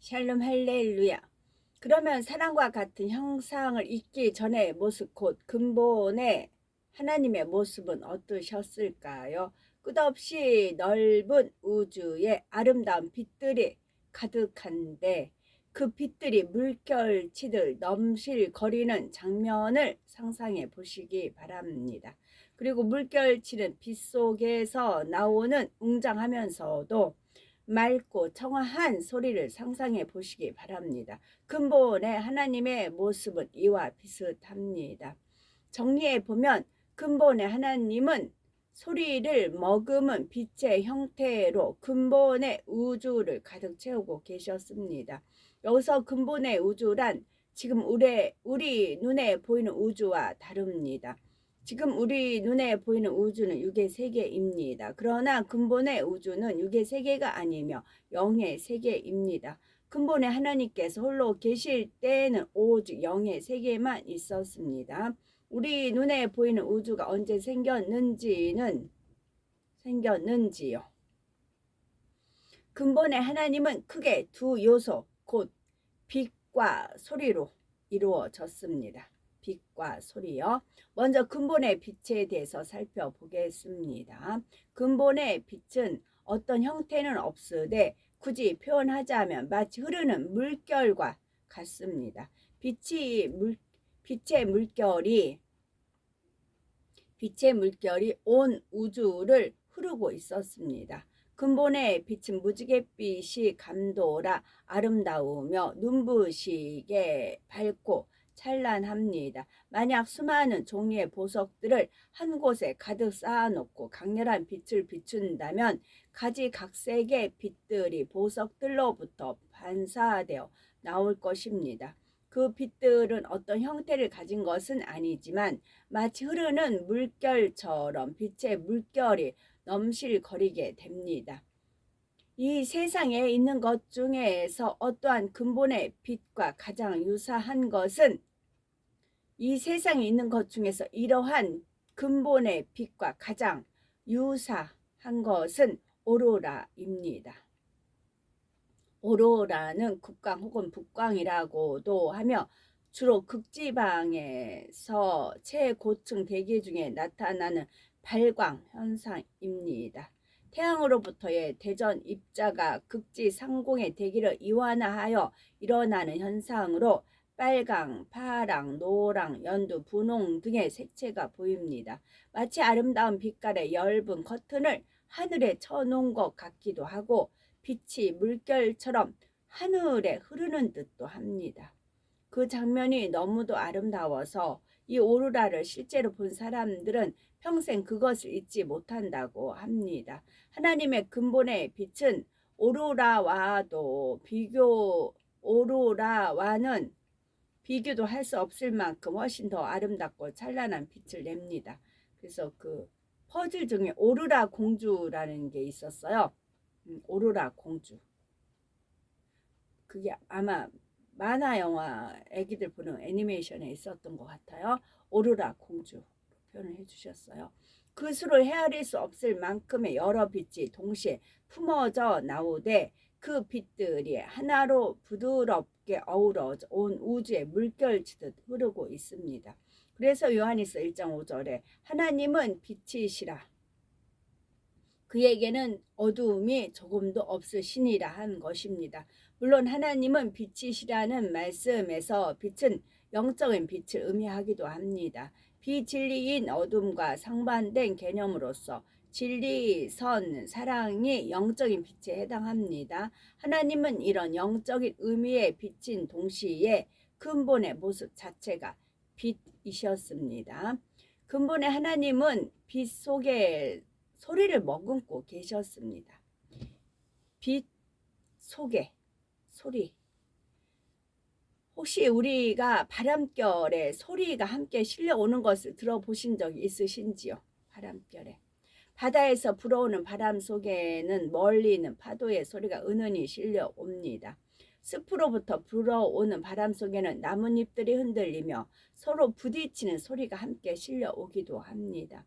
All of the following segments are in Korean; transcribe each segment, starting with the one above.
샬롬 할렐루야. 그러면 사랑과 같은 형상을 잊기 전의 모습 곧 근본의 하나님의 모습은 어떠셨을까요? 끝없이 넓은 우주에 아름다운 빛들이 가득한데 그 빛들이 물결치듯 넘실거리는 장면을 상상해 보시기 바랍니다. 그리고 물결치는 빛 속에서 나오는 웅장하면서도 맑고 청아한 소리를 상상해 보시기 바랍니다. 근본의 하나님의 모습은 이와 비슷합니다. 정리해 보면 근본의 하나님은 소리를 머금은 빛의 형태로 근본의 우주를 가득 채우고 계셨습니다. 여기서 근본의 우주란 지금 우리 눈에 보이는 우주와 다릅니다. 지금 우리 눈에 보이는 우주는 육의 세계입니다. 그러나 근본의 우주는 육의 세계가 아니며 영의 세계입니다. 근본의 하나님께서 홀로 계실 때에는 오직 영의 세계만 있었습니다. 우리 눈에 보이는 우주가 언제 생겼는지요. 근본의 하나님은 크게 두 요소, 곧 빛과 소리로 이루어졌습니다. 빛과 소리요. 먼저 근본의 빛에 대해서 살펴보겠습니다. 근본의 빛은 어떤 형태는 없으되 굳이 표현하자면 마치 흐르는 물결과 같습니다. 빛의 물결이 온 우주를 흐르고 있었습니다. 근본의 빛은 무지갯빛이 감도라 아름다우며 눈부시게 밝고 찬란합니다. 만약 수많은 종류의 보석들을 한 곳에 가득 쌓아놓고 강렬한 빛을 비춘다면 가지각색의 빛들이 보석들로부터 반사되어 나올 것입니다. 그 빛들은 어떤 형태를 가진 것은 아니지만 마치 흐르는 물결처럼 빛의 물결이 넘실거리게 됩니다. 이 세상에 있는 것 중에서 어떠한 근본의 빛과 가장 유사한 것은 이 세상에 있는 것 중에서 이러한 근본의 빛과 가장 유사한 것은 오로라입니다. 오로라는 극광 혹은 북광이라고도 하며 주로 극지방에서 최고층 대기 중에 나타나는 발광 현상입니다. 태양으로부터의 대전 입자가 극지 상공의 대기를 이완하여 일어나는 현상으로 빨강, 파랑, 노랑, 연두, 분홍 등의 색채가 보입니다. 마치 아름다운 빛깔의 엷은 커튼을 하늘에 쳐놓은 것 같기도 하고 빛이 물결처럼 하늘에 흐르는 듯도 합니다. 그 장면이 너무도 아름다워서 이 오로라를 실제로 본 사람들은 평생 그것을 잊지 못한다고 합니다. 하나님의 근본의 빛은 오로라와는 비교도 할 수 없을 만큼 훨씬 더 아름답고 찬란한 빛을 냅니다. 그래서 그 퍼즐 중에 오로라 공주라는 게 있었어요. 오로라 공주. 그게 아마 만화 영화 애기들 보는 애니메이션에 있었던 것 같아요. 오로라 공주 표현을 해주셨어요. 그 수를 헤아릴 수 없을 만큼의 여러 빛이 동시에 품어져 나오되 그 빛들이 하나로 부드럽게 어우러져 온 우주의 물결치듯 흐르고 있습니다. 그래서 요한일서 1장 5절에 하나님은 빛이시라. 그에게는 어두움이 조금도 없으시니라 한 것입니다. 물론 하나님은 빛이시라는 말씀에서 빛은 영적인 빛을 의미하기도 합니다. 비진리인 어둠과 상반된 개념으로서 진리, 선, 사랑이 영적인 빛에 해당합니다. 하나님은 이런 영적인 의미의 빛인 동시에 근본의 모습 자체가 빛이셨습니다. 근본의 하나님은 빛 속에 소리를 머금고 계셨습니다. 빛 속에 소리. 혹시 우리가 바람결에 소리가 함께 실려오는 것을 들어보신 적이 있으신지요? 바람결에. 바다에서 불어오는 바람 속에는 멀리 있는 파도의 소리가 은은히 실려옵니다. 숲으로부터 불어오는 바람 속에는 나뭇잎들이 흔들리며 서로 부딪히는 소리가 함께 실려오기도 합니다.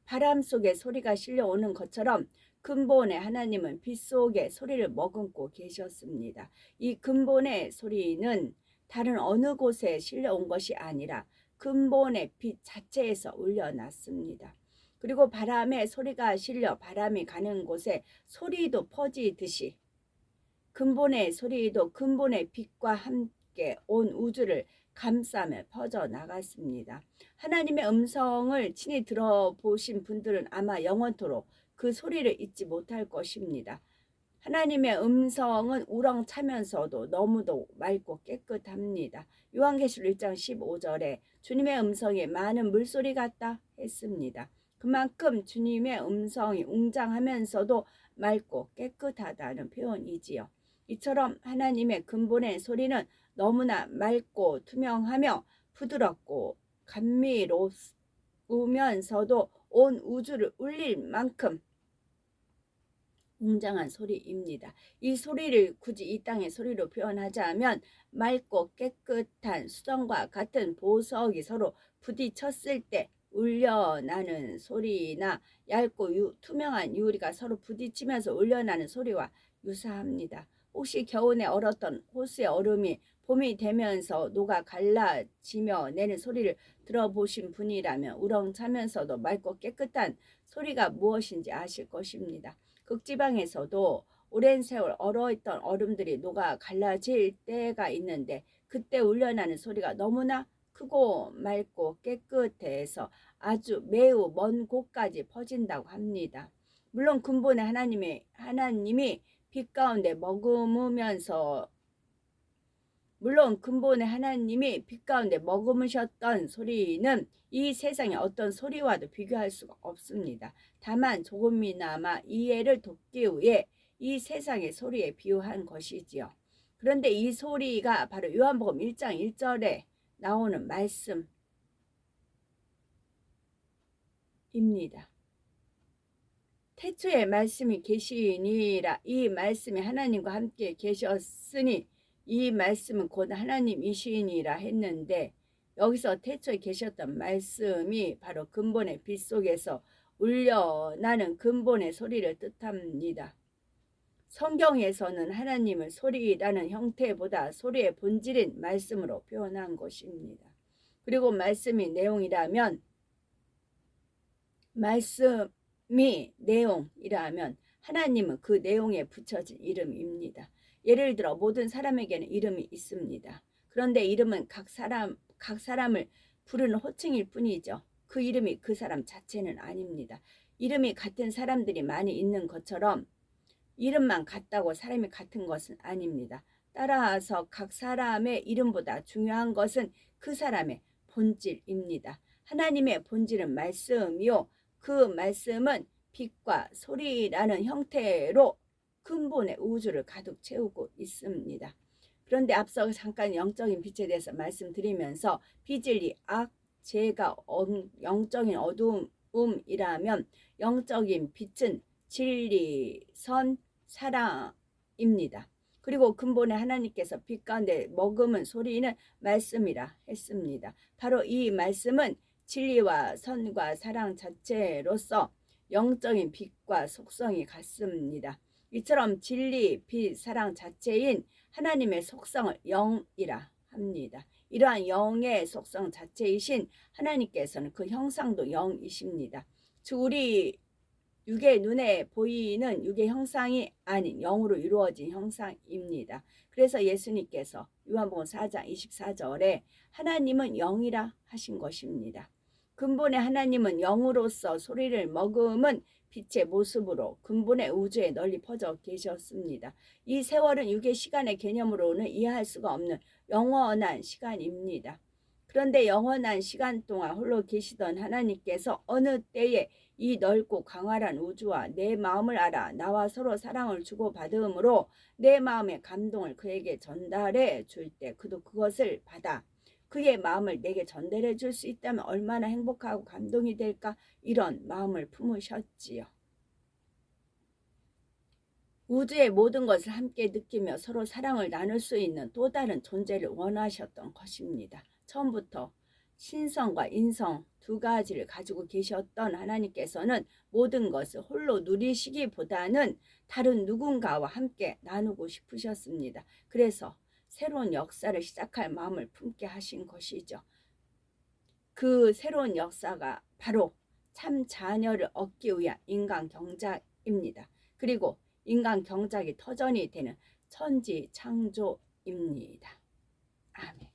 바람 속에 소리가 실려오는 것처럼 근본의 하나님은 빛 속에 소리를 머금고 계셨습니다. 이 근본의 소리는 다른 어느 곳에 실려온 것이 아니라 근본의 빛 자체에서 울려났습니다. 그리고 바람에 소리가 실려 바람이 가는 곳에 소리도 퍼지듯이 근본의 소리도 근본의 빛과 함께 온 우주를 감싸며 퍼져나갔습니다. 하나님의 음성을 친히 들어보신 분들은 아마 영원토록 그 소리를 잊지 못할 것입니다. 하나님의 음성은 우렁차면서도 너무도 맑고 깨끗합니다. 요한계시록 1장 15절에 주님의 음성이 많은 물소리 같다 했습니다. 그만큼 주님의 음성이 웅장하면서도 맑고 깨끗하다는 표현이지요. 이처럼 하나님의 근본의 소리는 너무나 맑고 투명하며 부드럽고 감미로우면서도 온 우주를 울릴 만큼 웅장한 소리입니다. 이 소리를 굳이 이 땅의 소리로 표현하자면 맑고 깨끗한 수정과 같은 보석이 서로 부딪혔을 때 울려나는 소리나 얇고 투명한 유리가 서로 부딪히면서 울려나는 소리와 유사합니다. 혹시 겨우내 얼었던 호수의 얼음이 봄이 되면서 녹아 갈라지며 내는 소리를 들어보신 분이라면 우렁차면서도 맑고 깨끗한 소리가 무엇인지 아실 것입니다. 극지방에서도 오랜 세월 얼어있던 얼음들이 녹아 갈라질 때가 있는데 그때 울려나는 소리가 너무나 크고 맑고 깨끗해서 아주 매우 먼 곳까지 퍼진다고 합니다. 물론 근본의 하나님이 빛 가운데 머금으셨던 소리는 이 세상의 어떤 소리와도 비교할 수가 없습니다. 다만 조금이나마 이해를 돕기 위해 이 세상의 소리에 비유한 것이지요. 그런데 이 소리가 바로 요한복음 1장 1절에 나오는 말씀입니다. 태초에 말씀이 계시니라. 이 말씀이 하나님과 함께 계셨으니 이 말씀은 곧 하나님이시니라 했는데 여기서 태초에 계셨던 말씀이 바로 근본의 빛 속에서 울려나는 근본의 소리를 뜻합니다. 성경에서는 하나님을 소리라는 형태보다 소리의 본질인 말씀으로 표현한 것입니다. 그리고 말씀이 내용이라면 하나님은 그 내용에 붙여진 이름입니다. 예를 들어 모든 사람에게는 이름이 있습니다. 그런데 이름은 각 사람을 부르는 호칭일 뿐이죠. 그 이름이 그 사람 자체는 아닙니다. 이름이 같은 사람들이 많이 있는 것처럼 이름만 같다고 사람이 같은 것은 아닙니다. 따라서 각 사람의 이름보다 중요한 것은 그 사람의 본질입니다. 하나님의 본질은 말씀이요. 그 말씀은 빛과 소리라는 형태로 근본의 우주를 가득 채우고 있습니다. 그런데 앞서 잠깐 영적인 빛에 대해서 말씀드리면서 비진리, 악, 죄가 영적인 어두움이라면 영적인 빛은 진리, 선, 사랑입니다. 그리고 근본의 하나님께서 빛 가운데 머금은 소리는 말씀이라 했습니다. 바로 이 말씀은 진리와 선과 사랑 자체로서 영적인 빛과 속성이 같습니다. 이처럼 진리, 빛, 사랑 자체인 하나님의 속성을 영이라 합니다. 이러한 영의 속성 자체이신 하나님께서는 그 형상도 영이십니다. 즉 우리 육의 눈에 보이는 육의 형상이 아닌 영으로 이루어진 형상입니다. 그래서 예수님께서 요한복음 4장 24절에 하나님은 영이라 하신 것입니다. 근본의 하나님은 영으로서 소리를 머금은 빛의 모습으로 근본의 우주에 널리 퍼져 계셨습니다. 이 세월은 육의 시간의 개념으로는 이해할 수가 없는 영원한 시간입니다. 그런데 영원한 시간 동안 홀로 계시던 하나님께서 어느 때에 이 넓고 광활한 우주와 내 마음을 알아 나와 서로 사랑을 주고받음으로 내 마음의 감동을 그에게 전달해 줄 때 그도 그것을 받아 그의 마음을 내게 전달해 줄 수 있다면 얼마나 행복하고 감동이 될까, 이런 마음을 품으셨지요. 우주의 모든 것을 함께 느끼며 서로 사랑을 나눌 수 있는 또 다른 존재를 원하셨던 것입니다. 처음부터 신성과 인성, 두 가지를 가지고 계셨던 하나님께서는 모든 것을 홀로 누리시기보다는 다른 누군가와 함께 나누고 싶으셨습니다. 그래서 새로운 역사를 시작할 마음을 품게 하신 것이죠. 그 새로운 역사가 바로 참 자녀를 얻기 위한 인간 경작입니다. 그리고 인간 경작이 터전이 되는 천지 창조입니다. 아멘.